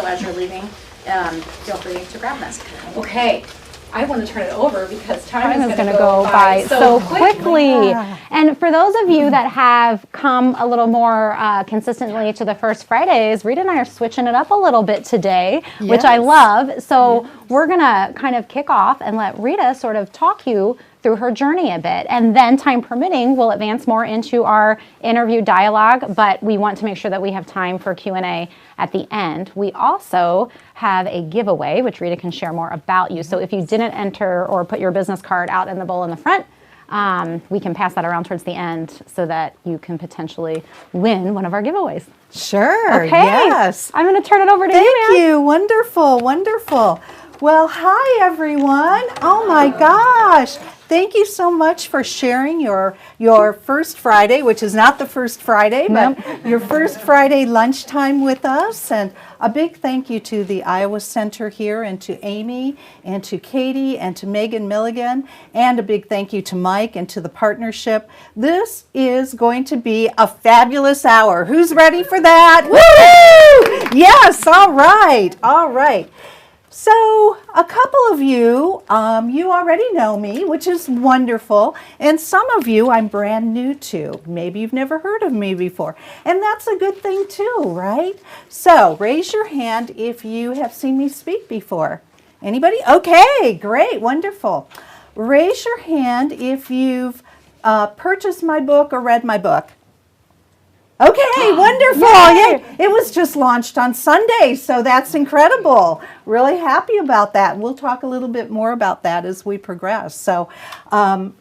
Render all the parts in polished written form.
as you're leaving, feel free to grab them. Okay. I want to turn it over because time is going to go by so quickly. Yeah. And for those of you that have come a little more consistently to the First Fridays, Rita and I are switching it up a little bit today, which I love. So we're going to kind of kick off and let Rita sort of talk you through her journey a bit. And then, time permitting, we'll advance more into our interview dialogue, but we want to make sure that we have time for Q&A at the end. We also have a giveaway, which Rita can share more about you. So if you didn't enter or put your business card out in the bowl in the front, we can pass that around towards the end so that you can potentially win one of our giveaways. Sure, okay. Yes. I'm going to turn it over to you, ma'am. Thank you. Wonderful, wonderful. Well, hi, everyone. Oh, my gosh. Thank you so much for sharing your First Friday, which is not the First Friday, but your First Friday lunchtime with us. And a big thank you to the Iowa Center here, and to Amy, and to Katie, and to Megan Milligan, and a big thank you to Mike and to the partnership. This is going to be a fabulous hour. Who's ready for that? Woo! Yes, all right, all right. So a couple of you, you already know me, which is wonderful. And some of you I'm brand new to. Maybe you've never heard of me before. And that's a good thing too, right? So raise your hand if you have seen me speak before. Anybody? Okay, great, wonderful. Raise your hand if you've purchased my book or read my book. Okay, wonderful. Yay. It was just launched on Sunday, so that's incredible. Really happy about that. We'll talk a little bit more about that as we progress. So at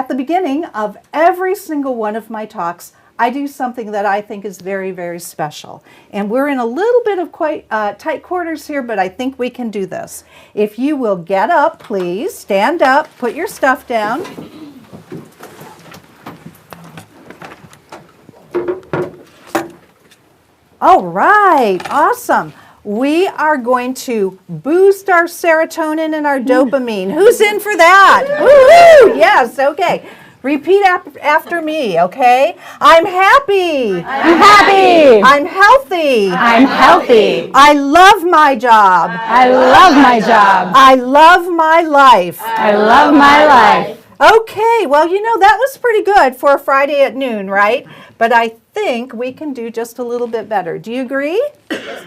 the beginning of every single one of my talks, I do something that I think is very, very special. And we're in a little bit of quite tight quarters here, but I think we can do this. If you will get up, please, stand up, put your stuff down. All right, awesome. We are going to boost our serotonin and our dopamine. Who's in for that? Woo-hoo! Yes, okay. Repeat after me, okay? I'm happy. I'm happy. I'm healthy. I'm healthy. I love my job. I love my job. I love my life. I love my life. Okay, well, you know, that was pretty good for a Friday at noon, right? But I think we can do just a little bit better. Do you agree?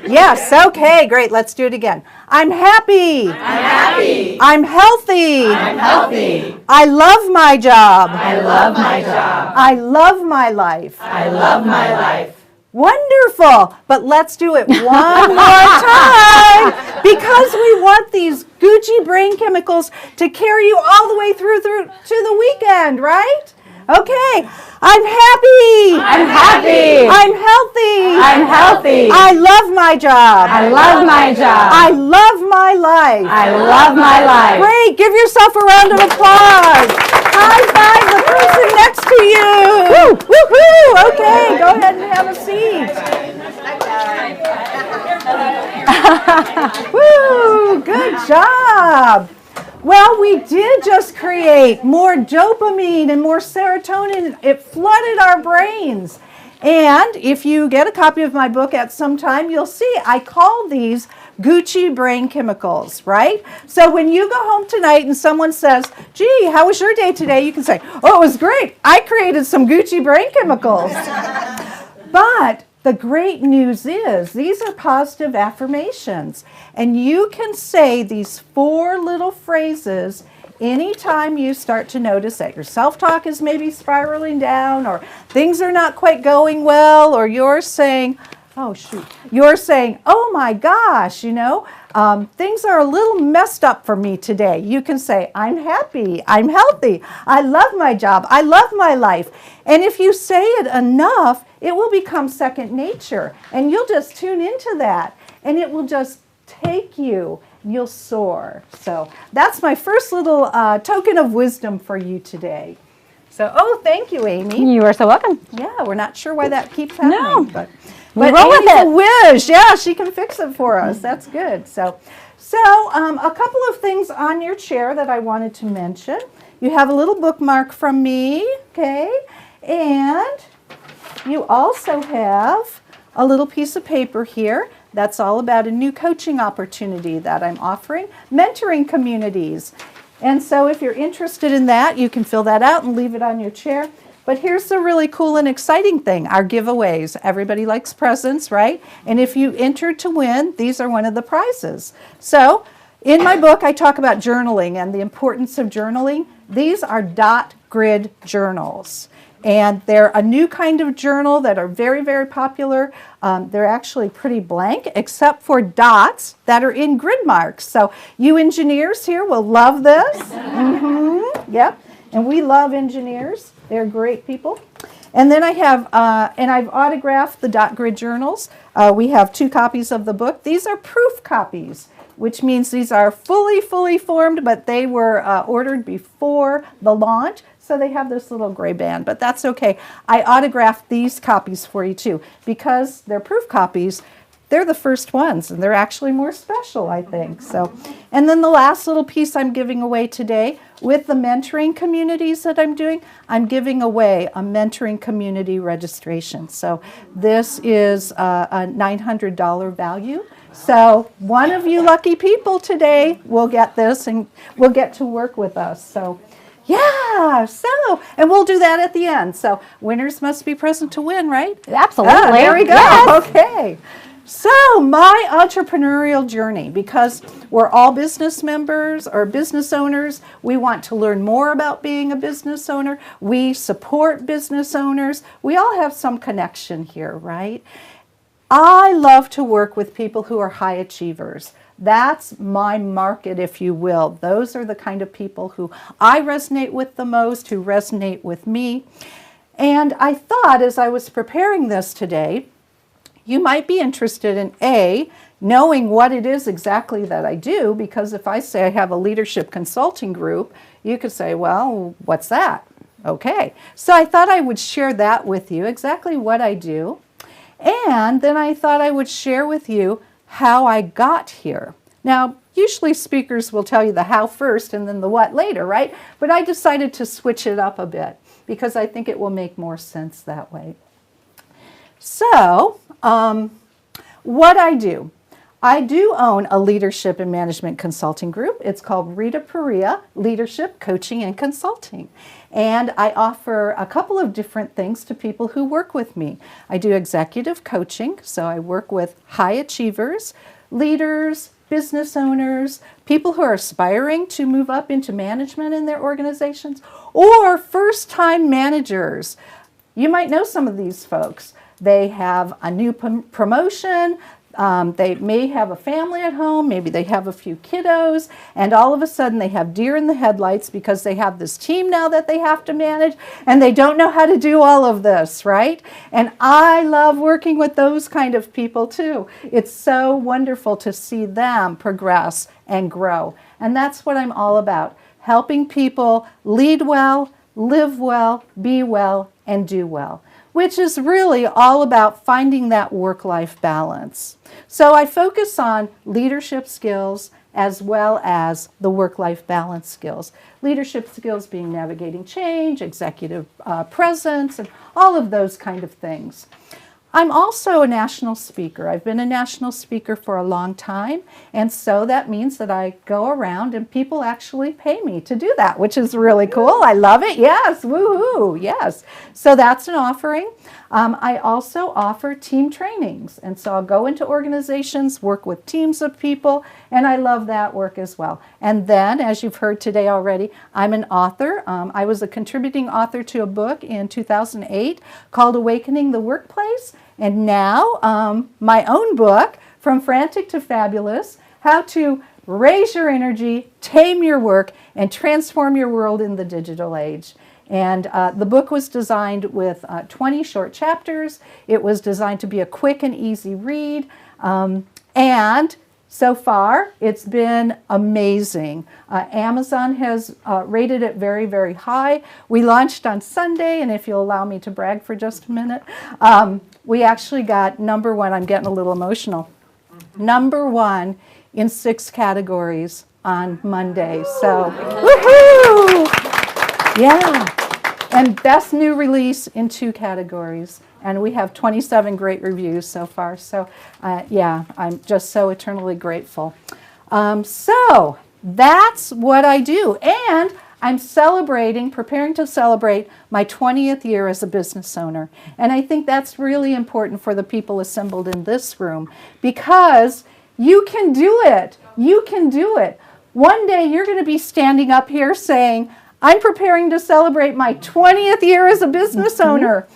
Yes, okay, great. Let's do it again. I'm happy. I'm happy. I'm healthy. I'm healthy. I love my job. I love my job. I love my life. I love my life. Wonderful, but let's do it one more time because we want these Gucci brain chemicals to carry you all the way through to the weekend, right? Okay, I'm happy. I'm happy. I'm healthy. I'm healthy. I love my job. I love my job. I love my life. I love my life. Great, give yourself a round of applause. High five the person next to you. Woo, woo, woo. Okay, go ahead and have a seat. Woo, good job. Well, we did just create more dopamine and more serotonin. It flooded our brains. And if you get a copy of my book at some time, you'll see I call these Gucci brain chemicals, right? So when you go home tonight and someone says, gee, how was your day today? You can say, oh, it was great. I created some Gucci brain chemicals. But the great news is these are positive affirmations. And you can say these 4 little phrases anytime you start to notice that your self-talk is maybe spiraling down, or things are not quite going well, or you're saying, oh shoot, you're saying, oh my gosh, you know, things are a little messed up for me today. You can say, I'm happy, I'm healthy, I love my job, I love my life. And if you say it enough, it will become second nature. And you'll just tune into that. And it will just take you. And you'll soar. So that's my first little token of wisdom for you today. So, oh, thank you, Amy. You are so welcome. Yeah, we're not sure why that keeps happening. No. But roll with Amy's it. a whiz. Yeah, she can fix it for us. That's good. So a couple of things on your chair that I wanted to mention. You have a little bookmark from me, okay? And you also have a little piece of paper here that's all about a new coaching opportunity that I'm offering, mentoring communities. And so if you're interested in that, you can fill that out and leave it on your chair. But here's the really cool and exciting thing, our giveaways. Everybody likes presents, right? And if you enter to win, these are one of the prizes. So in my book, I talk about journaling and the importance of journaling. These are dot grid journals. And they're a new kind of journal that are very, very popular. They're actually pretty blank, except for dots that are in grid marks. So you engineers here will love this. Yep. And we love engineers. They're great people. And then I have, and I've autographed the dot grid journals. We have 2 copies of the book. These are proof copies, which means these are fully formed, but they were ordered before the launch. So they have this little gray band, but that's okay. I autographed these copies for you too, because they're proof copies. They're the first ones, and they're actually more special, I think. So, and then the last little piece I'm giving away today, with the mentoring communities that I'm doing, I'm giving away a mentoring community registration. So this is a $900 value. So one of you lucky people today will get this and will get to work with us. So yeah, and we'll do that at the end. So winners must be present to win, right? Absolutely. There we go. Yes. Okay. So my entrepreneurial journey, because we're all business members or business owners, we want to learn more about being a business owner. We support business owners. We all have some connection here, right? I love to work with people who are high achievers. That's my market, if you will. Those are the kind of people who I resonate with the most, who resonate with me. And I thought as I was preparing this today, you might be interested in A, knowing what it is exactly that I do, because if I say I have a leadership consulting group, you could say, well, what's that? Okay. So I thought I would share that with you, exactly what I do. And then I thought I would share with you how I got here. Now, usually speakers will tell you the how first and then the what later, right? But I decided to switch it up a bit because I think it will make more sense that way. So, what I do own a leadership and management consulting group. It's called Rita Perea Leadership, Coaching, and Consulting. And I offer a couple of different things to people who work with me. I do executive coaching, so I work with high achievers, leaders, business owners, people who are aspiring to move up into management in their organizations, or first-time managers. You might know some of these folks. They have a new promotion, they may have a family at home, maybe they have a few kiddos, and all of a sudden they have deer in the headlights because they have this team now that they have to manage, and they don't know how to do all of this, right? And I love working with those kind of people too. It's so wonderful to see them progress and grow. And that's what I'm all about, helping people lead well, live well, be well, and do well, which is really all about finding that work-life balance. So I focus on leadership skills as well as the work-life balance skills. Leadership skills being navigating change, executive presence, and all of those kind of things. I'm also a national speaker. I've been a national speaker for a long time, and so that means that I go around and people actually pay me to do that, which is really cool. I love it. Yes, woohoo, yes. So that's an offering. I also offer team trainings, and so I'll go into organizations, work with teams of people, and I love that work as well. And then, as you've heard today already, I'm an author. I was a contributing author to a book in 2008 called Awakening the Workplace, and now my own book, From Frantic to Fabulous, How to Raise Your Energy, Tame Your Work, and Transform Your World in the Digital Age. And the book was designed with 20 short chapters. It was designed to be a quick and easy read. And so far, it's been amazing. Amazon has rated it very, very high. We launched on Sunday, and if you'll allow me to brag for just a minute, we actually got #1. I'm getting a little emotional. #1 in 6 categories on Monday. So, woohoo! Yeah. And best new release in 2 categories. And we have 27 great reviews so far. So yeah, I'm just so eternally grateful. So that's what I do. And I'm preparing to celebrate my 20th year as a business owner. And I think that's really important for the people assembled in this room, because you can do it. You can do it. One day you're going to be standing up here saying, I'm preparing to celebrate my 20th year as a business owner.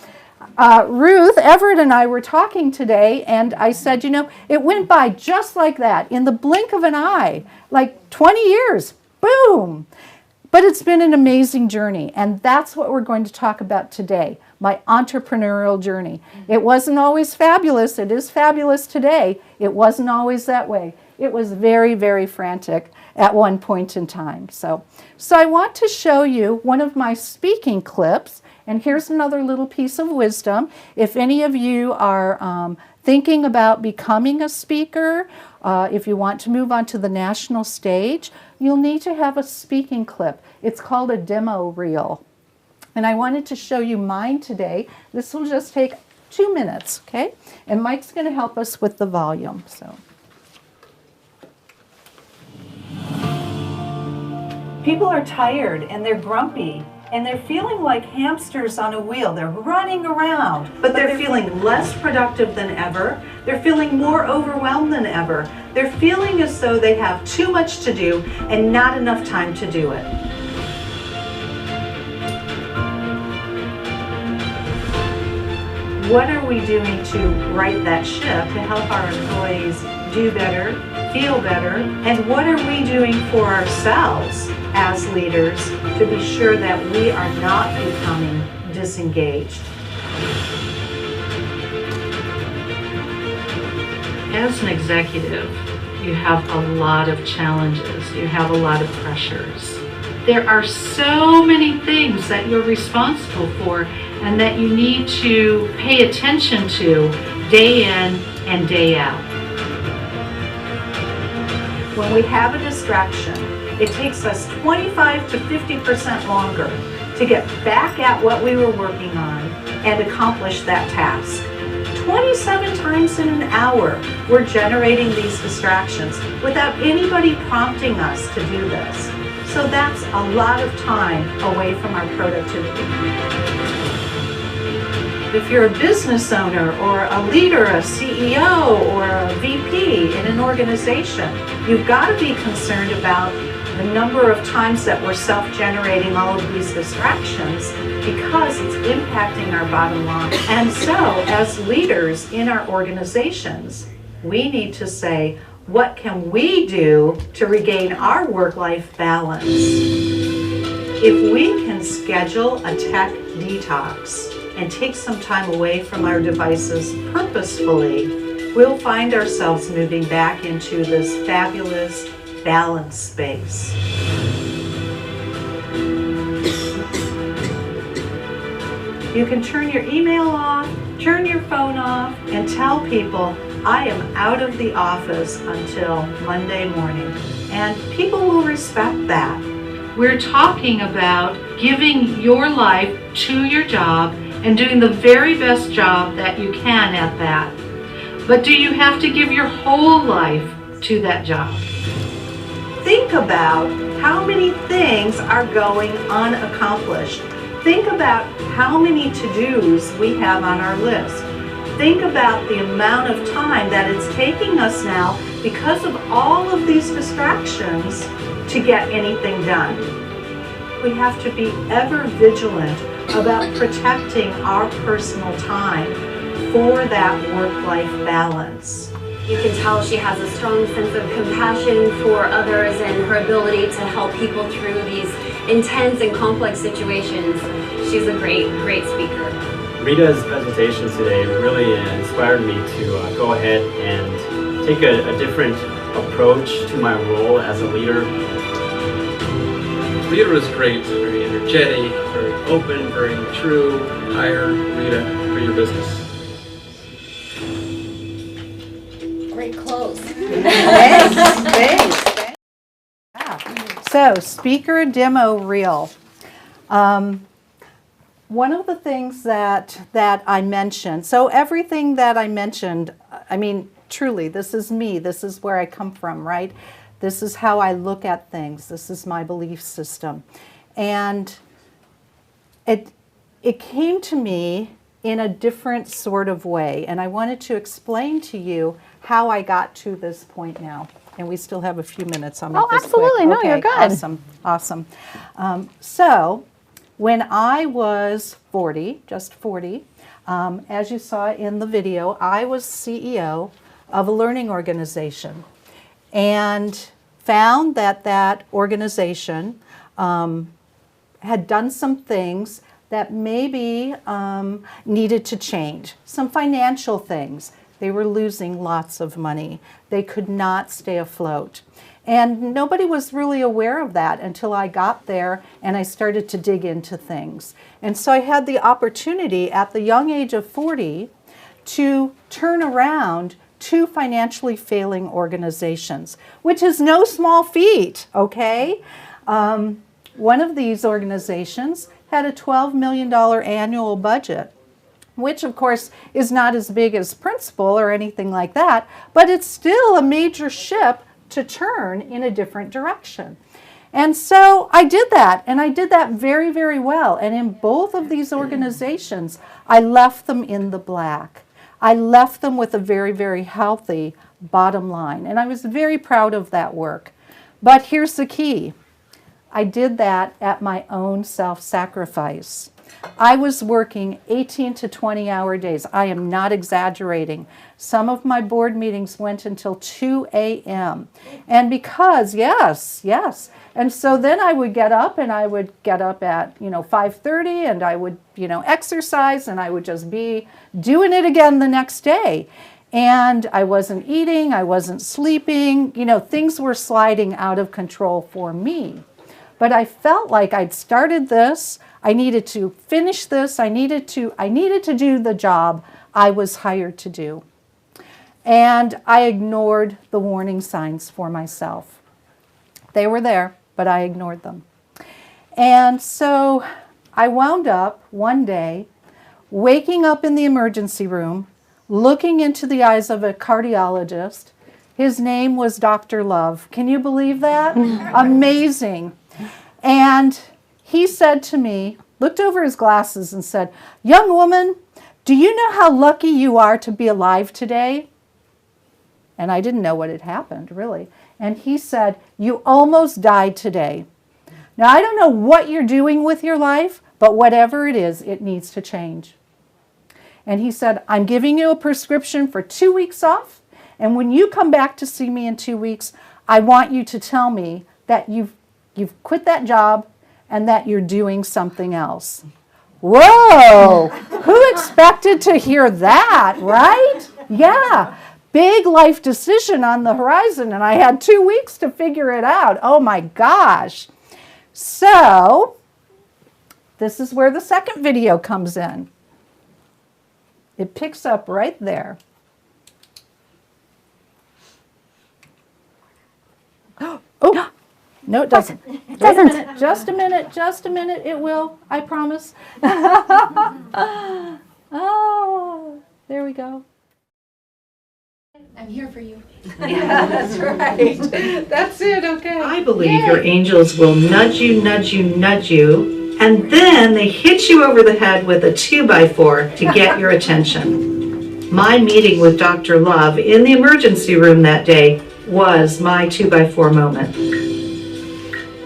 Ruth, Everett, and I were talking today, and I said, it went by just like that, in the blink of an eye, like 20 years, boom. But it's been an amazing journey, and that's what we're going to talk about today, my entrepreneurial journey. It wasn't always fabulous. It is fabulous today. It wasn't always that way. It was very, very frantic at one point in time. So I want to show you one of my speaking clips, and here's another little piece of wisdom. If any of you are thinking about becoming a speaker, if you want to move on to the national stage, you'll need to have a speaking clip. It's called a demo reel. And I wanted to show you mine today. This will just take 2 minutes, okay? And Mike's going to help us with the volume. So, people are tired and they're grumpy and they're feeling like hamsters on a wheel. They're running around, but they're feeling less productive than ever. They're feeling more overwhelmed than ever. They're feeling as though they have too much to do and not enough time to do it. What are we doing to right that ship, to help our employees do better, feel better? And what are we doing for ourselves as leaders to be sure that we are not becoming disengaged? As an executive, you have a lot of challenges, you have a lot of pressures. There are so many things that you're responsible for and that you need to pay attention to day in and day out. When we have a distraction, it takes us 25 to 50% longer to get back at what we were working on and accomplish that task. 27 times in an hour, we're generating these distractions without anybody prompting us to do this. So that's a lot of time away from our productivity. If you're a business owner or a leader, a CEO or a VP in an organization, you've got to be concerned about the number of times that we're self-generating all of these distractions, because it's impacting our bottom line. And so, as leaders in our organizations, we need to say, what can we do to regain our work-life balance? If we can schedule a tech detox and take some time away from our devices purposefully, we'll find ourselves moving back into this fabulous balance space. You can turn your email off, turn your phone off, and tell people, I am out of the office until Monday morning. And people will respect that. We're talking about giving your life to your job and doing the very best job that you can at that. But do you have to give your whole life to that job? Think about how many things are going unaccomplished. Think about how many to-dos we have on our list. Think about the amount of time that it's taking us now because of all of these distractions to get anything done. We have to be ever vigilant about protecting our personal time for that work-life balance. You can tell she has a strong sense of compassion for others and her ability to help people through these intense and complex situations. She's a great speaker. Rita's presentation today really inspired me to go ahead and take a different approach to my role as a leader. Rita was great, very energetic, very open, very true. Hire Rita for your business. Great close. Thanks. So, speaker demo reel. one of the things that I mentioned, so everything that I mentioned, I mean, truly, this is me. This is where I come from, right? This is how I look at things. This is my belief system. And it came to me in a different sort of way. And I wanted to explain to you how I got to this point now. And we still have a few minutes. I'll make this absolutely. quick. No, Okay, you're good. Awesome. So when I was 40, just 40, as you saw in the video, I was CEO of a learning organization and found that that organization had done some things that maybe needed to change, some financial things. They were losing lots of money. They could not stay afloat. And nobody was really aware of that until I got there and I started to dig into things. And so I had the opportunity at the young age of 40 to turn around two financially failing organizations, which is no small feat, okay? One of these organizations had a $12 million annual budget, which of course is not as big as Principal or anything like that, but it's still a major ship to turn in a different direction. And so I did that, and I did that very, very well. And in both of these organizations, I left them in the black. I left them with a very, very healthy bottom line. And I was very proud of that work. But here's the key. I did that at my own self-sacrifice. I was working 18 to 20-hour days. I am not exaggerating. Some of my board meetings went until 2 a.m. And because, yes. And so then I would get up, and I would get up at, 5:30, and I would, exercise, and I would just be doing it again the next day. And I wasn't eating, I wasn't sleeping, things were sliding out of control for me. But I felt like I'd started this, I needed to finish this, I needed to do the job I was hired to do. And I ignored the warning signs for myself. They were there, but I ignored them. And so I wound up one day waking up in the emergency room, looking into the eyes of a cardiologist. His name was Dr. Love. Can you believe that? Amazing. And he said to me, looked over his glasses and said, "Young woman, do you know how lucky you are to be alive today?" And I didn't know what had happened, really. And he said, "You almost died today. Now, I don't know what you're doing with your life, but whatever it is, it needs to change." And he said, "I'm giving you a prescription for 2 weeks off. And when you come back to see me in 2 weeks, I want you to tell me that you've quit that job and that you're doing something else." Whoa! Who expected to hear that, right? Yeah. Big life decision on the horizon, and I had 2 weeks to figure it out. Oh my gosh. So, this is where the second video comes in. It picks up right there. Oh, no, it doesn't. It doesn't. Just a minute. It will, I promise. Oh, there we go. I'm here for you. Yeah, that's right. That's it, okay. I believe your angels will nudge you, and then they hit you over the head with a 2x4 to get your attention. My meeting with Dr. Love in the emergency room that day was my 2x4 moment.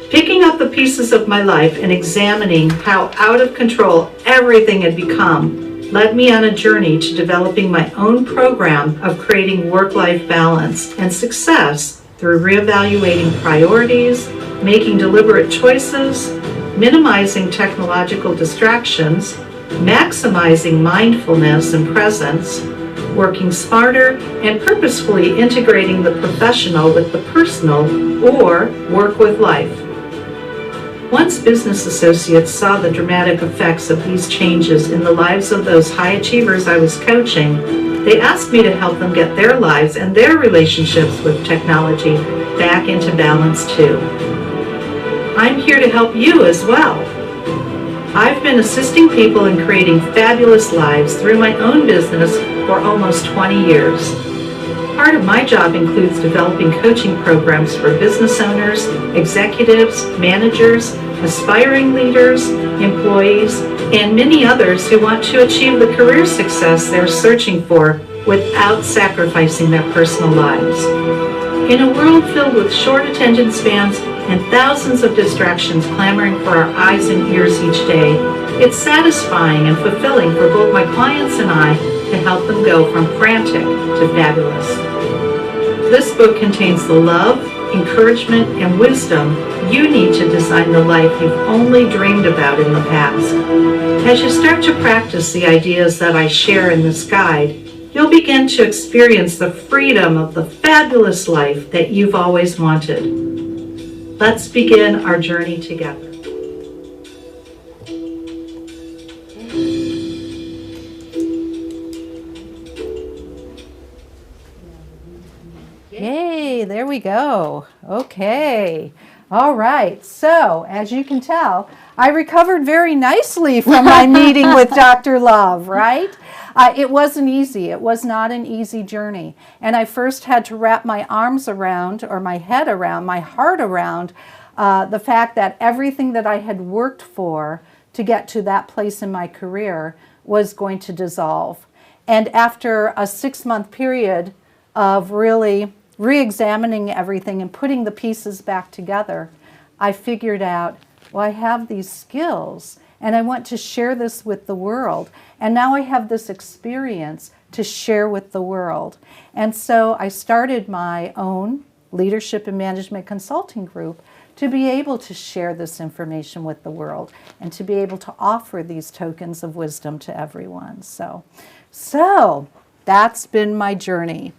Picking up the pieces of my life and examining how out of control everything had become led me on a journey to developing my own program of creating work-life balance and success through reevaluating priorities, making deliberate choices, minimizing technological distractions, maximizing mindfulness and presence, working smarter, and purposefully integrating the professional with the personal or work with life. Once business associates saw the dramatic effects of these changes in the lives of those high achievers I was coaching, they asked me to help them get their lives and their relationships with technology back into balance too. I'm here to help you as well. I've been assisting people in creating fabulous lives through my own business for almost 20 years. Part of my job includes developing coaching programs for business owners, executives, managers, aspiring leaders, employees, and many others who want to achieve the career success they're searching for without sacrificing their personal lives. In a world filled with short attention spans and thousands of distractions clamoring for our eyes and ears each day, it's satisfying and fulfilling for both my clients and I to help them go from frantic to fabulous. This book contains the love, encouragement, and wisdom you need to design the life you've only dreamed about in the past. As you start to practice the ideas that I share in this guide, you'll begin to experience the freedom of the fabulous life that you've always wanted. Let's begin our journey together. Yay, there we go. Okay. All right. So, as you can tell, I recovered very nicely from my meeting with Dr. Love, right? It wasn't easy. It was not an easy journey. And I first had to wrap my arms around, or my head around, my heart around the fact that everything that I had worked for to get to that place in my career was going to dissolve. And after a 6-month period of really re-examining everything and putting the pieces back together, I figured out, well, I have these skills and I want to share this with the world. And now I have this experience to share with the world. And so I started my own leadership and management consulting group to be able to share this information with the world and to be able to offer these tokens of wisdom to everyone. So that's been my journey.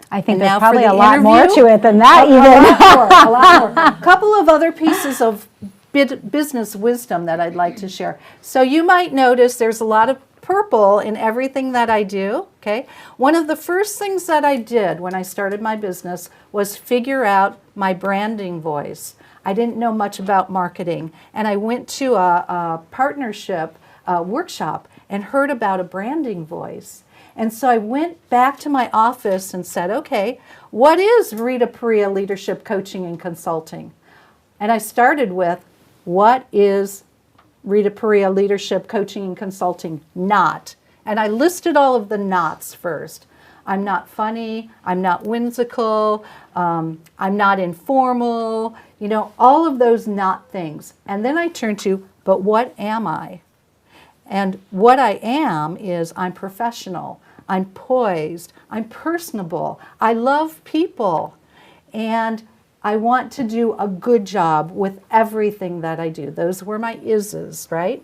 I think And there's now probably for a the lot more interview, to it than that A even. lot more. A couple of other pieces of business wisdom that I'd like to share. So you might notice there's a lot of purple in everything that I do, okay? One of the first things that I did when I started my business was figure out my branding voice. I didn't know much about marketing, and I went to a partnership workshop and heard about a branding voice. And so I went back to my office and said, okay, what is Rita Perea Leadership Coaching and Consulting? And I started with, what is Rita Perea Leadership Coaching and Consulting not? And I listed all of the nots first. I'm not funny, I'm not whimsical, I'm not informal, you know, all of those not things. And then I turned to, but what am I? And what I am is I'm professional, I'm poised, I'm personable, I love people, and I want to do a good job with everything that I do. Those were my is's, right?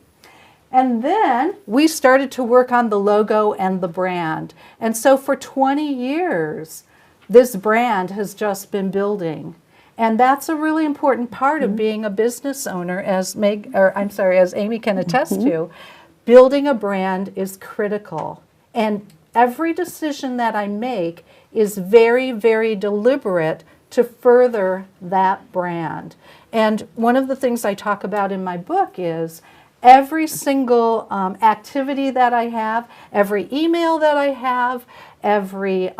And then we started to work on the logo and the brand. And so for 20 years, this brand has just been building. And that's a really important part of being a business owner, as Amy can attest to. Building a brand is critical. And every decision that I make is very, very deliberate to further that brand. And one of the things I talk about in my book is every single activity that I have, every email that I have, every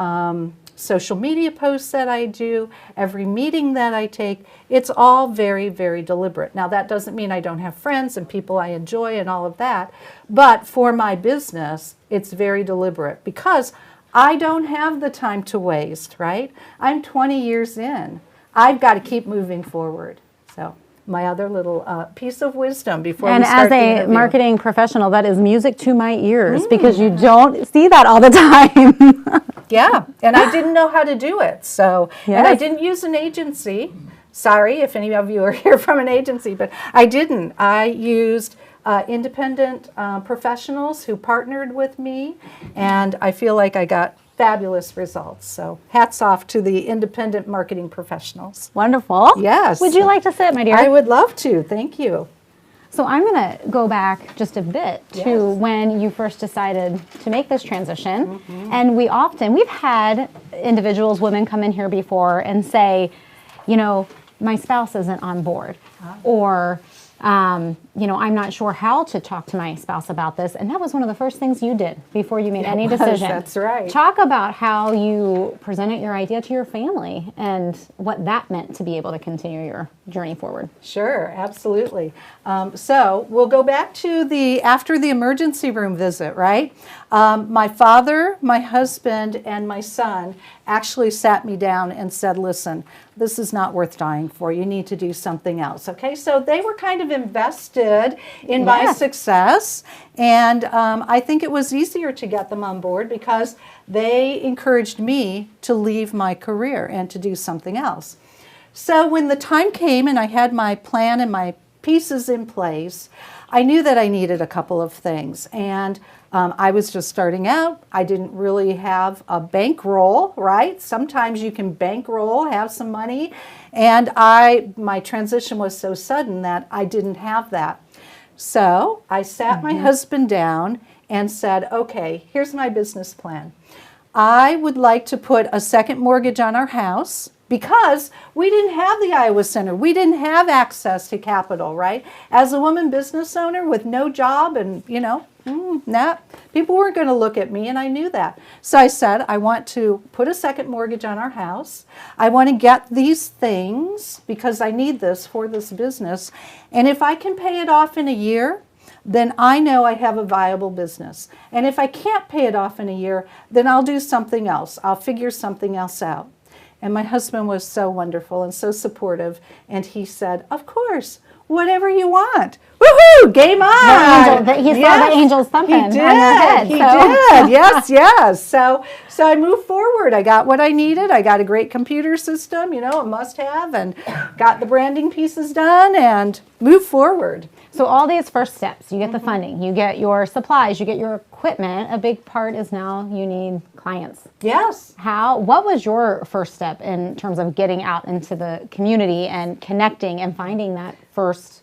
social media post that I do, every meeting that I take, it's all very, very deliberate. Now, that doesn't mean I don't have friends and people I enjoy and all of that, but for my business, it's very deliberate because I don't have the time to waste, right? I'm 20 years in. I've got to keep moving forward. So my other little piece of wisdom before we start the interview. And as a marketing professional, that is music to my ears because you don't see that all the time. Yeah, and I didn't know how to do it. So, Yes. And I didn't use an agency. Sorry if any of you are here from an agency, but I didn't. I used independent professionals who partnered with me, and I feel like I got fabulous results. So hats off to the independent marketing professionals. Wonderful. Yes. Would you like to sit, my dear? I would love to. Thank you. So I'm going to go back just a bit to Yes. when you first decided to make this transition. And we've had individuals, women come in here before and say, you know, my spouse isn't on board, or you know, I'm not sure how to talk to my spouse about this. And that was one of the first things you did before you made any decision. That's right. Talk about how you presented your idea to your family and what that meant to be able to continue your journey forward. Sure, absolutely. So we'll go back to after the emergency room visit, right? My father, my husband, and my son actually sat me down and said, listen, this is not worth dying for. You need to do something else. Okay, so they were kind of invested in my success, and I think it was easier to get them on board because they encouraged me to leave my career and to do something else. So when the time came and I had my plan and my pieces in place, I knew that I needed a couple of things. And I was just starting out. I didn't really have a bankroll, right? Sometimes you can bankroll, have some money. And my transition was so sudden that I didn't have that. So I sat my husband down and said, okay, here's my business plan. I would like to put a second mortgage on our house because we didn't have the Iowa Center. We didn't have access to capital, right? As a woman business owner with no job and, you know, people weren't going to look at me, and I knew that. So I said, I want to put a second mortgage on our house. I want to get these things because I need this for this business. And if I can pay it off in a year, then I know I have a viable business. And if I can't pay it off in a year, then I'll do something else. I'll figure something else out. And my husband was so wonderful and so supportive. And he said, of course, whatever you want. Woohoo! Game on! He saw the angels thumping on your head. He did. Yes. So I moved forward. I got what I needed. I got a great computer system, you know, a must-have, and got the branding pieces done and moved forward. So all these first steps, you get the funding, you get your supplies, you get your equipment. A big part is now you need clients. Yes. What was your first step in terms of getting out into the community and connecting and finding that first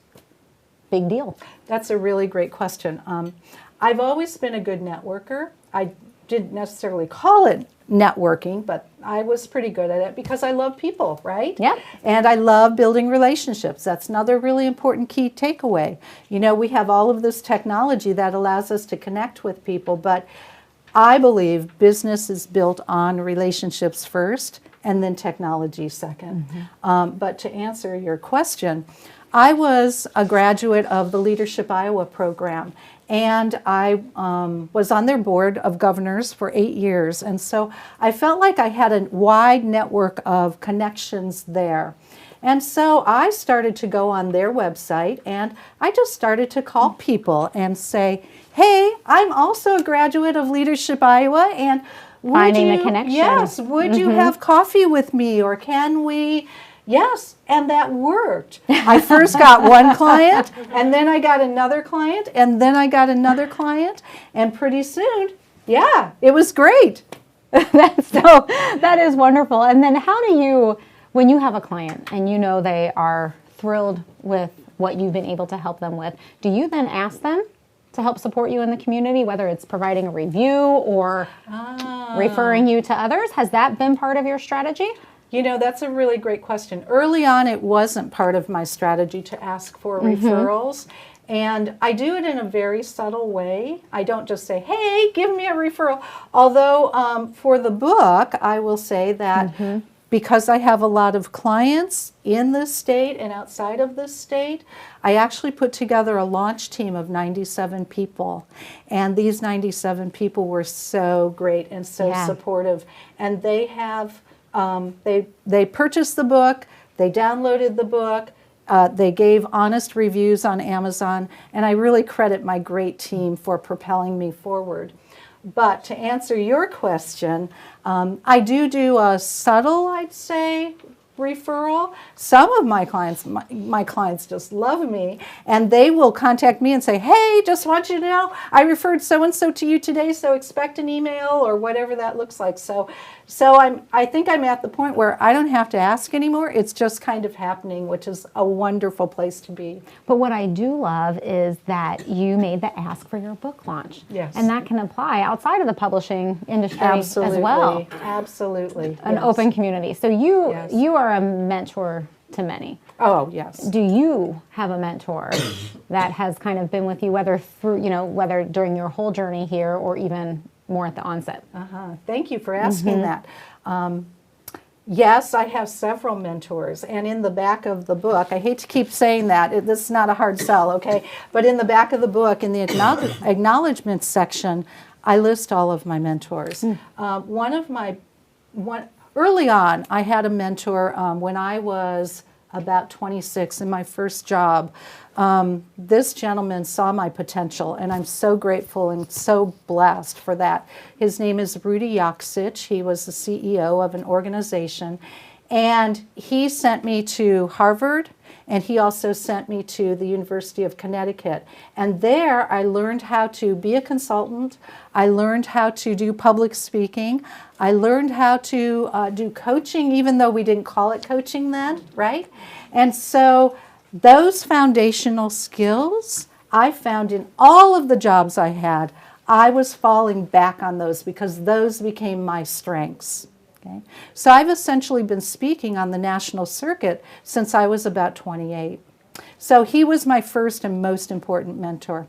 big deal? That's a really great question. I've always been a good networker. I didn't necessarily call it networking, but I was pretty good at it because I love people, right? Yeah. And I love building relationships. That's another really important key takeaway. You know, we have all of this technology that allows us to connect with people, but I believe business is built on relationships first and then technology second. But to answer your question, I was a graduate of the Leadership Iowa program, and I was on their board of governors for 8 years. And so I felt like I had a wide network of connections there. And so I started to go on their website, and I just started to call people and say, hey, I'm also a graduate of Leadership Iowa, and finding the connection. Yes, would you have coffee with me, or can we? Yes, and that worked. I first got one client, and then I got another client, and then I got another client, and pretty soon, it was great. That is wonderful. And then how do you, when you have a client and you know they are thrilled with what you've been able to help them with, do you then ask them to help support you in the community, whether it's providing a review or referring you to others? Has that been part of your strategy? You know, that's a really great question. Early on, it wasn't part of my strategy to ask for referrals. And I do it in a very subtle way. I don't just say, hey, give me a referral. Although for the book, I will say that because I have a lot of clients in this state and outside of this state, I actually put together a launch team of 97 people. And these 97 people were so great and so supportive. And they have... They purchased the book, they downloaded the book, they gave honest reviews on Amazon, and I really credit my great team for propelling me forward. But to answer your question, I do a subtle, I'd say, referral. Some of my clients just love me, and they will contact me and say, hey, just want you to know, I referred so-and-so to you today, so expect an email or whatever that looks like. So I think I'm at the point where I don't have to ask anymore. It's just kind of happening, which is a wonderful place to be. But what I do love is that you made the ask for your book launch. Yes. And that can apply outside of the publishing industry as well. Absolutely. An open community. So you are a mentor to many. Oh, yes. Do you have a mentor that has kind of been with you, whether through, whether during your whole journey here or even more at the onset? Thank you for asking that. Yes, I have several mentors, and in the back of the book, I hate to keep saying that, this is not a hard sell, okay? But in the back of the book, in the acknowledgments section, I list all of my mentors. Early on, I had a mentor when I was about 26 in my first job. This gentleman saw my potential, and I'm so grateful and so blessed for that. His name is Rudy Yaksich. He was the CEO of an organization, and he sent me to Harvard, and he also sent me to the University of Connecticut. And there I learned how to be a consultant. I learned how to do public speaking. I learned how to do coaching, even though we didn't call it coaching then, right? And so those foundational skills I found in all of the jobs I had. I was falling back on those because those became my strengths. Okay? So I've essentially been speaking on the national circuit since I was about 28. So he was my first and most important mentor.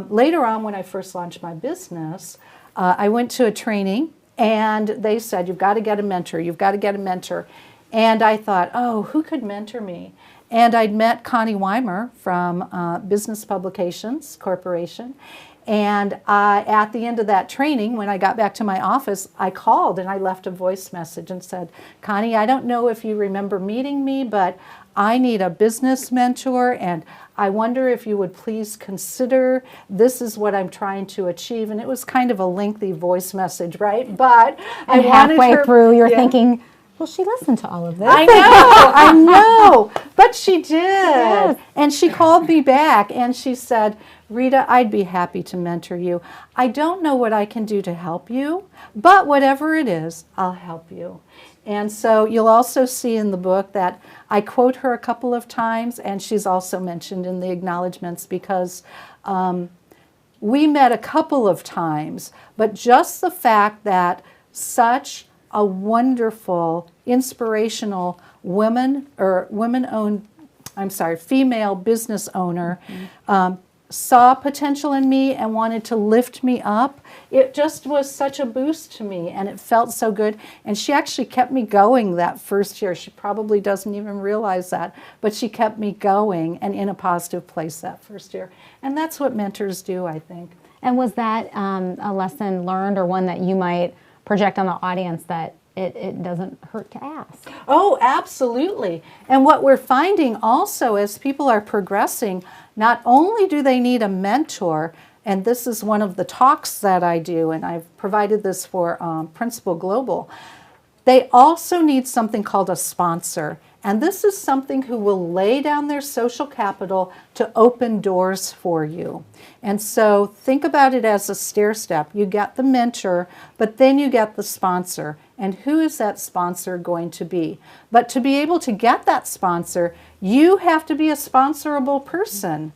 Later on, when I first launched my business, I went to a training, and they said, you've got to get a mentor, you've got to get a mentor. And I thought, oh, who could mentor me? And I'd met Connie Weimer from Business Publications Corporation. And at the end of that training, when I got back to my office, I called and I left a voice message and said, Connie, I don't know if you remember meeting me, but I need a business mentor, and I wonder if you would please consider, this is what I'm trying to achieve. And it was kind of a lengthy voice message, right? But I wanted halfway her, through, you're thinking, well, she listened to all of this. I know, but she did. Yes. And she called me back and she said, Rita, I'd be happy to mentor you. I don't know what I can do to help you, but whatever it is, I'll help you. And so you'll also see in the book that I quote her a couple of times, and she's also mentioned in the acknowledgments because we met a couple of times, but just the fact that such a wonderful, inspirational female business owner saw potential in me and wanted to lift me up. It just was such a boost to me, and it felt so good. And she actually kept me going that first year. She probably doesn't even realize that, but she kept me going and in a positive place that first year. And that's what mentors do, I think. And was that a lesson learned, or one that you might project on the audience that it doesn't hurt to ask? Oh, absolutely. And what we're finding also as people are progressing, not only do they need a mentor, and this is one of the talks that I do, and I've provided this for Principal Global, they also need something called a sponsor. And this is something who will lay down their social capital to open doors for you. And so think about it as a stair step. You get the mentor, but then you get the sponsor. And who is that sponsor going to be? But to be able to get that sponsor, you have to be a sponsorable person.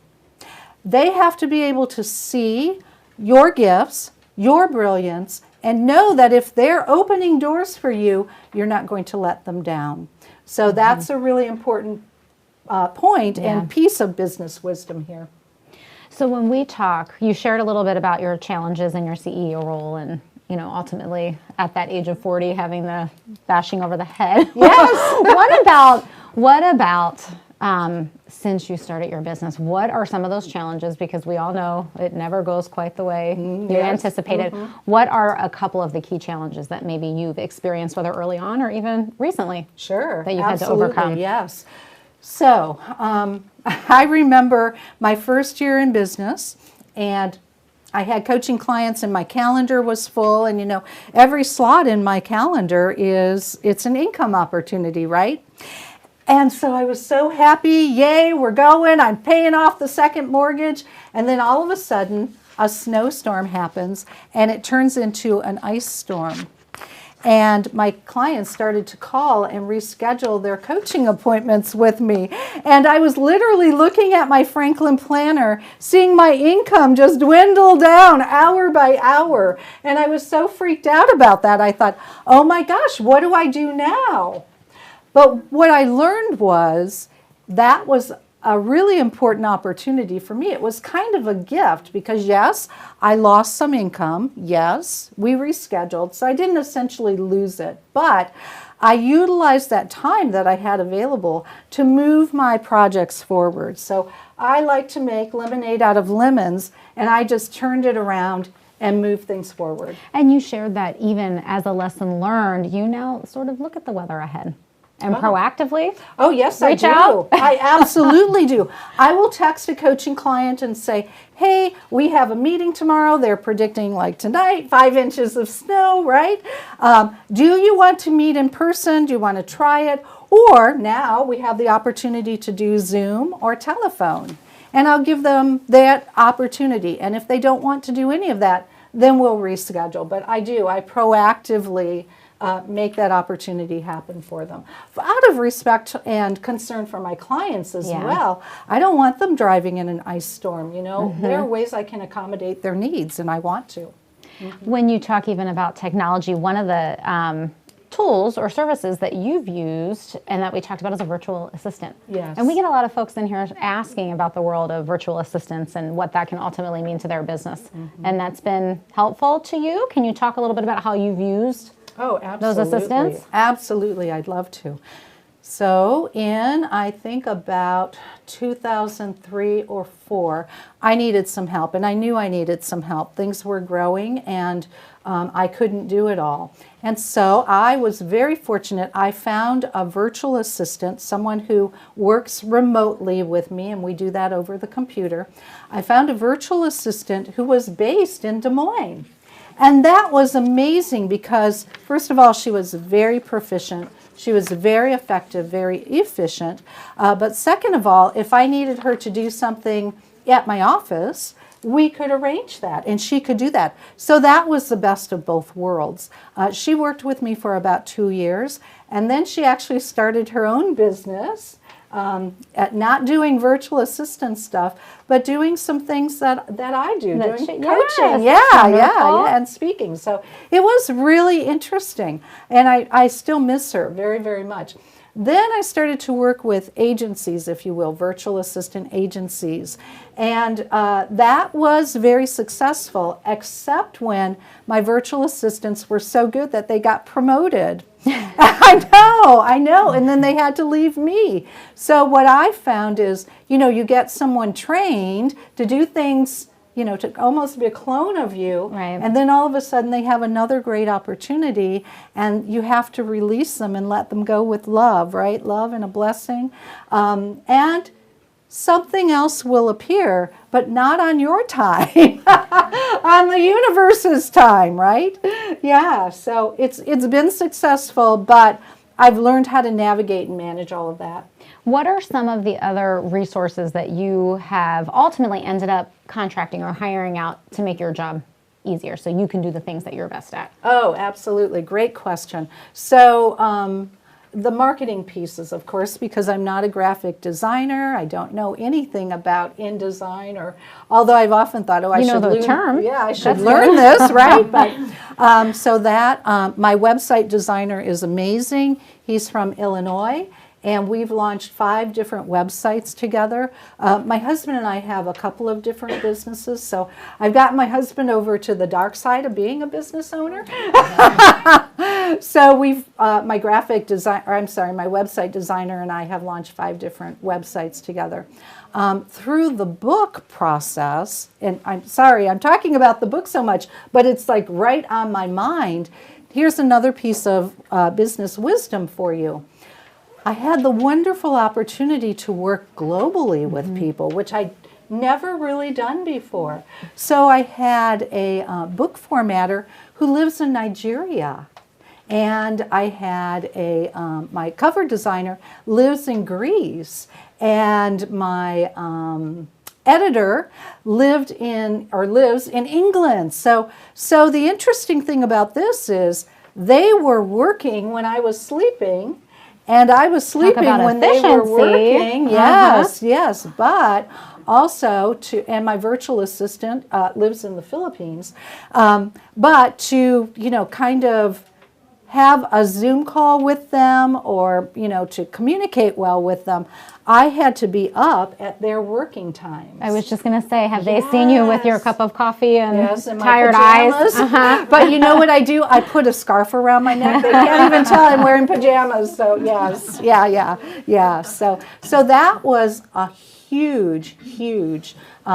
They have to be able to see your gifts, your brilliance, and know that if they're opening doors for you, you're not going to let them down. So that's a really important point and piece of business wisdom here. So when we talk, you shared a little bit about your challenges in your CEO role, and ultimately at that age of 40 having the bashing over the head. Yes. What about since you started your business, what are some of those challenges? Because we all know it never goes quite the way you anticipated. What are a couple of the key challenges that maybe you've experienced, whether early on or even recently? Sure. That you've had to overcome? Yes. So I remember my first year in business, and I had coaching clients and my calendar was full, and every slot in my calendar it's an income opportunity, right? And so I was so happy, yay, we're going, I'm paying off the second mortgage, and then all of a sudden a snowstorm happens and it turns into an ice storm. And my clients started to call and reschedule their coaching appointments with me. And I was literally looking at my Franklin planner, seeing my income just dwindle down hour by hour. And I was so freaked out about that. I thought, oh my gosh, what do I do now? But what I learned was that was a really important opportunity for me. It was kind of a gift because, yes, I lost some income. Yes, we rescheduled, so I didn't essentially lose it. But I utilized that time that I had available to move my projects forward. So I like to make lemonade out of lemons, and I just turned it around and moved things forward. And you shared that even as a lesson learned, you now sort of look at the weather ahead. And proactively? Oh, yes, reach I do. out? I absolutely do. I will text a coaching client and say, hey, we have a meeting tomorrow. They're predicting like tonight, 5 inches of snow, right? Do you want to meet in person? Do you want to try it? Or now we have the opportunity to do Zoom or telephone. And I'll give them that opportunity. And if they don't want to do any of that, then we'll reschedule. But I proactively make that opportunity happen for them. Out of respect and concern for my clients as well, I don't want them driving in an ice storm. You know, there are ways I can accommodate their needs, and I want to. When you talk even about technology, one of the tools or services that you've used and that we talked about is a virtual assistant. Yes. And we get a lot of folks in here asking about the world of virtual assistants and what that can ultimately mean to their business. And that's been helpful to you. Can you talk a little bit about how you've used those assistants? Absolutely, I'd love to. So in, I think about 2003 or 4, I needed some help, and I knew I needed some help. Things were growing, and I couldn't do it all. And so I was very fortunate. I found a virtual assistant, someone who works remotely with me, and we do that over the computer. I found a virtual assistant who was based in Des Moines. And that was amazing because, first of all, she was very proficient. She was very effective, very efficient. But second of all, if I needed her to do something at my office, we could arrange that, and she could do that. So that was the best of both worlds. She worked with me for about 2 years, and then she actually started her own business. At not doing virtual assistant stuff, but doing some things that I do, doing coaching, and speaking. So it was really interesting, and I still miss her very, very much. Then I started to work with agencies, if you will, virtual assistant agencies. And that was very successful, except when my virtual assistants were so good that they got promoted. I know. And then they had to leave me. So what I found is, you get someone trained to do things, to almost be a clone of you. Right. And then all of a sudden they have another great opportunity, and you have to release them and let them go with love, right? Love and a blessing. And something else will appear, but not on your time, on the universe's time, right? Yeah, so it's been successful, but I've learned how to navigate and manage all of that. What are some of the other resources that you have ultimately ended up contracting or hiring out to make your job easier so you can do the things that you're best at? Oh, absolutely. Great question. So the marketing pieces, of course, because I'm not a graphic designer. I don't know anything about InDesign, or although I've often thought, I should learn the term. Yeah, I should learn this, right? But so that my website designer is amazing. He's from Illinois. And we've launched 5 different websites together. My husband and I have a couple of different businesses, so I've gotten my husband over to the dark side of being a business owner. So my website designer and I have launched 5 different websites together. Through the book process, and I'm sorry, I'm talking about the book so much, but it's like right on my mind. Here's another piece of business wisdom for you. I had the wonderful opportunity to work globally with people, which I'd never really done before. So I had a book formatter who lives in Nigeria. And I had my cover designer lives in Greece. And my editor lives in England. So the interesting thing about this is they were working when I was sleeping, and I was sleeping when they were working. Yes, but also and my virtual assistant lives in the Philippines, but to kind of have a Zoom call with them or, to communicate well with them, I had to be up at their working times. I was just going to say, have they seen you with your cup of coffee and and tired my eyes? pajamas. But you know what I do? I put a scarf around my neck. They can't even tell I'm wearing pajamas. So yes, yeah. So that was a huge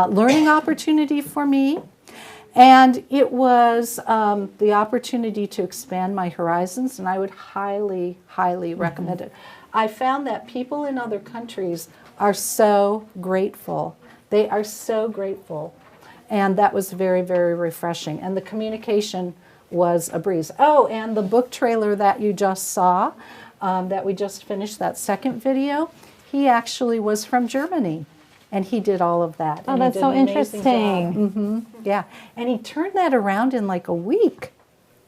learning opportunity for me. And it was the opportunity to expand my horizons, and I would highly recommend it. I found that people in other countries are so grateful. They are so grateful. And that was very, very refreshing. And the communication was a breeze. Oh, and the book trailer that you just saw, that we just finished, that second video, he actually was from Germany. And he did all of that. Oh, and that's so interesting. Yeah. And he turned that around in like a week.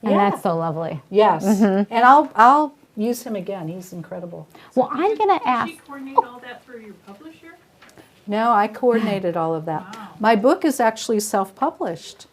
And that's so lovely. Yes. And I'll use him again. He's incredible. Well, I'm going to ask. Did she coordinate all that through your publisher? No, I coordinated all of that. Wow. My book is actually self-published.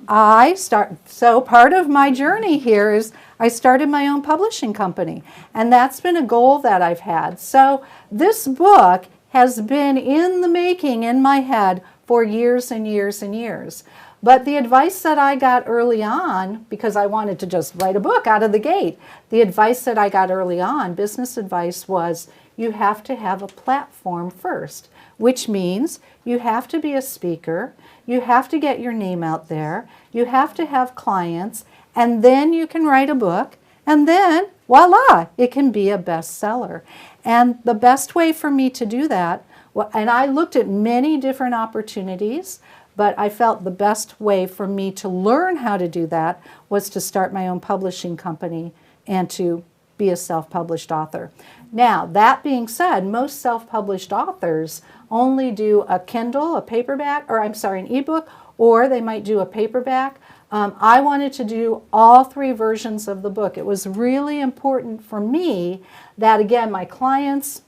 So part of my journey here is I started my own publishing company. And that's been a goal that I've had. So this book has been in the making in my head for years and years and years. But the advice that I got early on, because I wanted to just write a book out of the gate, the advice that I got early on, business advice, was you have to have a platform first, which means you have to be a speaker, you have to get your name out there, you have to have clients, and then you can write a book, and then voila, it can be a bestseller. And the best way for me to do that, and I looked at many different opportunities, but I felt the best way for me to learn how to do that was to start my own publishing company and to be a self-published author. Now, that being said, most self-published authors only do a Kindle, an ebook, or they might do a paperback. I wanted to do all three versions of the book. It was really important for me that, again, my clients,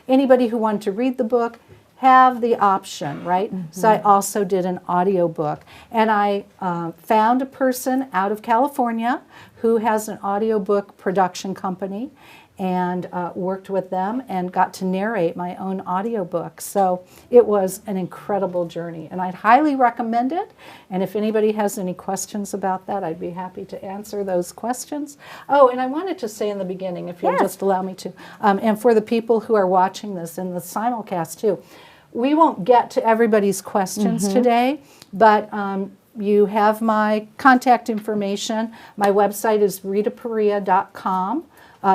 anybody who wanted to read the book, have the option, right? So I also did an audiobook. And I found a person out of California who has an audiobook production company and worked with them and got to narrate my own audiobook. So it was an incredible journey, and I'd highly recommend it. And if anybody has any questions about that, I'd be happy to answer those questions. Oh, and I wanted to say in the beginning, if you'll just allow me to, and for the people who are watching this in the simulcast too, we won't get to everybody's questions today, but you have my contact information. My website is ritaperea.com.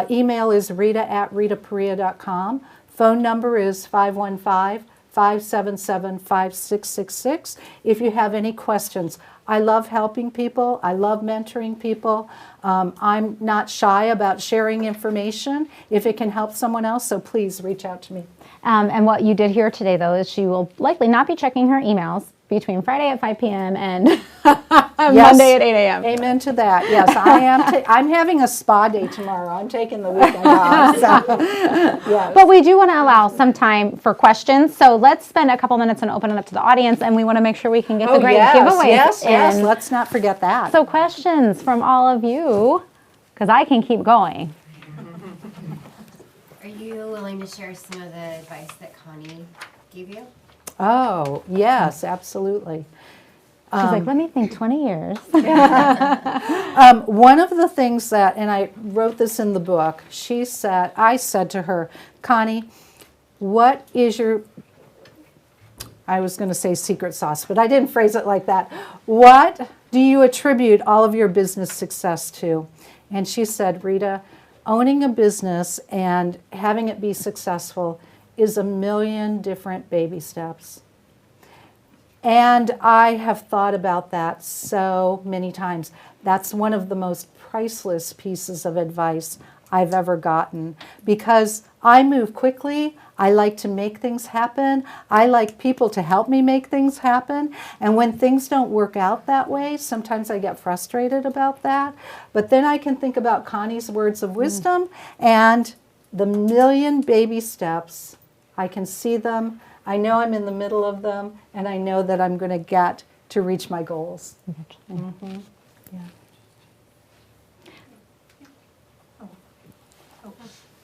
Email is rita@ritaperea.com. Phone number is 515-577-5666. If you have any questions, I love helping people. I love mentoring people. I'm not shy about sharing information if it can help someone else, so please reach out to me. And what you did here today, though, is she will likely not be checking her emails between Friday at 5 p.m. and Monday at 8 a.m. Amen to that. Yes, I am. I'm having a spa day tomorrow. I'm taking the weekend off. So, yes. But we do want to allow some time for questions. So let's spend a couple minutes and open it up to the audience, and we want to make sure we can get the great giveaways. Yes. Let's not forget that. So questions from all of you, because I can keep going. Are you willing to share some of the advice that Connie gave you? Oh, yes, absolutely. She's like, let me think 20 years. One of the things that, and I wrote this in the book, I said to her, Connie, what is your, I was going to say secret sauce, but I didn't phrase it like that. What do you attribute all of your business success to? And she said, Rita, owning a business and having it be successful is a million different baby steps. And I have thought about that so many times. That's one of the most priceless pieces of advice I've ever gotten, because I move quickly. I like to make things happen. I like people to help me make things happen. And when things don't work out that way, sometimes I get frustrated about that. But then I can think about Connie's words of wisdom and the million baby steps. I can see them. I know I'm in the middle of them, and I know that I'm going to get to reach my goals.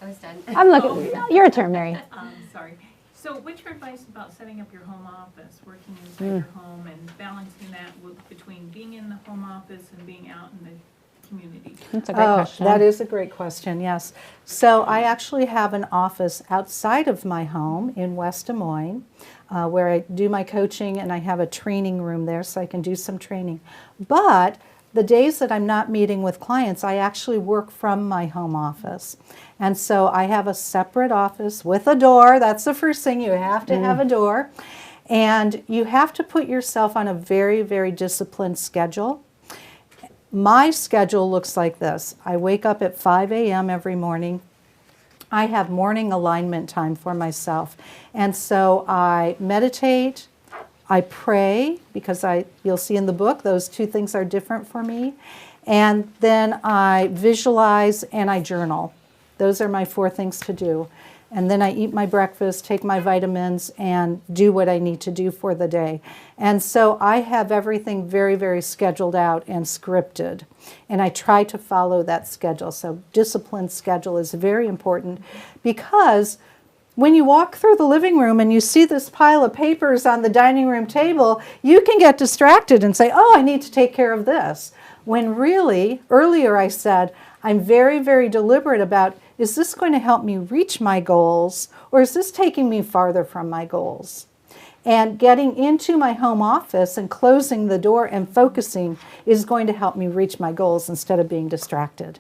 was done. I'm looking. Your turn, Mary. Sorry. So what's your advice about setting up your home office, working inside your home, and balancing that between being in the home office and being out in the community? That's a great question. That is a great question, yes. So I actually have an office outside of my home in West Des Moines where I do my coaching, and I have a training room there so I can do some training. But the days that I'm not meeting with clients, I actually work from my home office. And so I have a separate office with a door. That's the first thing. You have to have a door. And you have to put yourself on a very, very disciplined schedule. My schedule looks like this. I wake up at 5 a.m. every morning. I have morning alignment time for myself. And so I meditate, I pray, because you'll see in the book, those two things are different for me. And then I visualize and I journal. Those are my 4 things to do. And then I eat my breakfast, take my vitamins, and do what I need to do for the day. And so I have everything very, very scheduled out and scripted. And I try to follow that schedule. So disciplined schedule is very important, because when you walk through the living room and you see this pile of papers on the dining room table, you can get distracted and say, oh, I need to take care of this. When really, earlier I said, I'm very, very deliberate about, is this going to help me reach my goals, or is this taking me farther from my goals? And getting into my home office and closing the door and focusing is going to help me reach my goals instead of being distracted.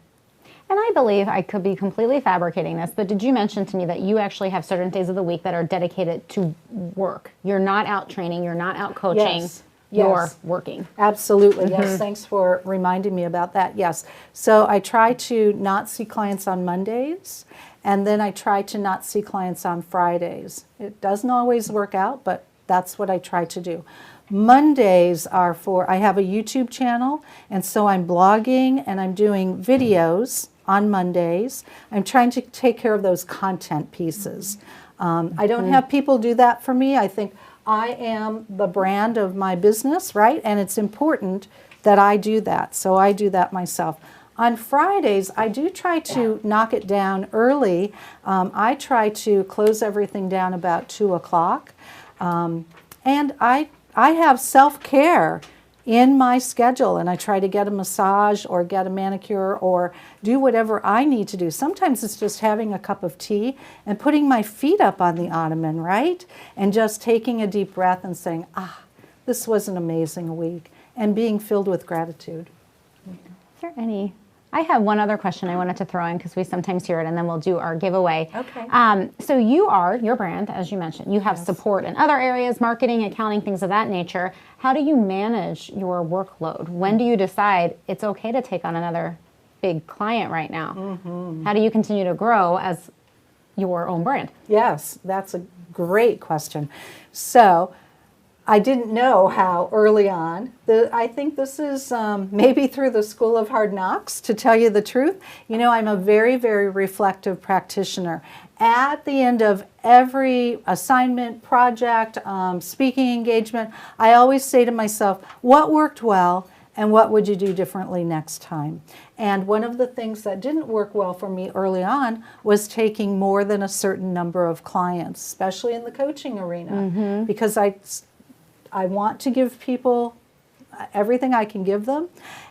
And I believe, I could be completely fabricating this, but did you mention to me that you actually have certain days of the week that are dedicated to work? You're not out training, you're not out coaching. Yes. You're working. Absolutely, yes. Thanks for reminding me about that. Yes. So I try to not see clients on Mondays, and then I try to not see clients on Fridays. It doesn't always work out, but that's what I try to do. Mondays are I have a YouTube channel, and so I'm blogging and I'm doing videos on Mondays. I'm trying to take care of those content pieces. I don't have people do that for me. I think I am the brand of my business, right? And it's important that I do that. So I do that myself. On Fridays, I do try to knock it down early. I try to close everything down about 2 o'clock. And I have self-care in my schedule, and I try to get a massage or get a manicure or do whatever I need to do. Sometimes it's just having a cup of tea and putting my feet up on the ottoman, right? And just taking a deep breath and saying, this was an amazing week, and being filled with gratitude. Is there any? I have one other question I wanted to throw in, because we sometimes hear it, and then we'll do our giveaway. Okay. So you are your brand, as you mentioned. You have support in other areas, marketing, accounting, things of that nature. How do you manage your workload? When do you decide it's okay to take on another big client right now? How do you continue to grow as your own brand? Yes, that's a great question. So I didn't know how early on. I think this is maybe through the School of Hard Knocks, to tell you the truth. You know, I'm a very, very reflective practitioner. At the end of every assignment, project, speaking engagement, I always say to myself, what worked well and what would you do differently next time? And one of the things that didn't work well for me early on was taking more than a certain number of clients, especially in the coaching arena, because I want to give people everything I can give them.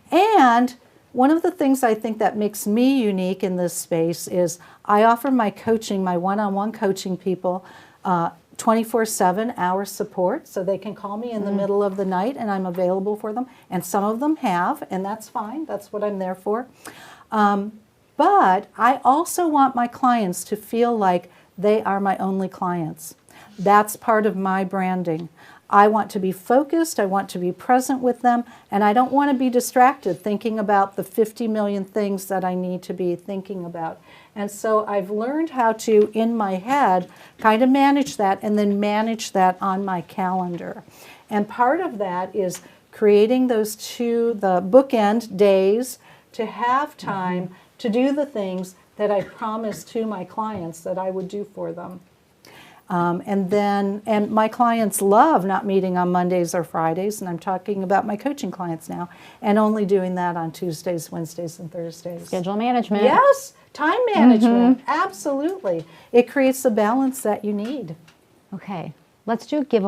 And one of the things I think that makes me unique in this space is I offer my coaching, my one-on-one coaching people 24/7 hour support, so they can call me in the middle of the night and I'm available for them. And some of them have, and that's fine. That's what I'm there for. But I also want my clients to feel like they are my only clients. That's part of my branding. I want to be focused, I want to be present with them, and I don't want to be distracted thinking about the 50 million things that I need to be thinking about. And so I've learned how to, in my head, kind of manage that and then manage that on my calendar. And part of that is creating the bookend days to have time to do the things that I promised to my clients that I would do for them. And my clients love not meeting on Mondays or Fridays, and I'm talking about my coaching clients now, and only doing that on Tuesdays, Wednesdays, and Thursdays. Schedule management. Yes, time management, absolutely. It creates the balance that you need. Okay, let's do a giveaway.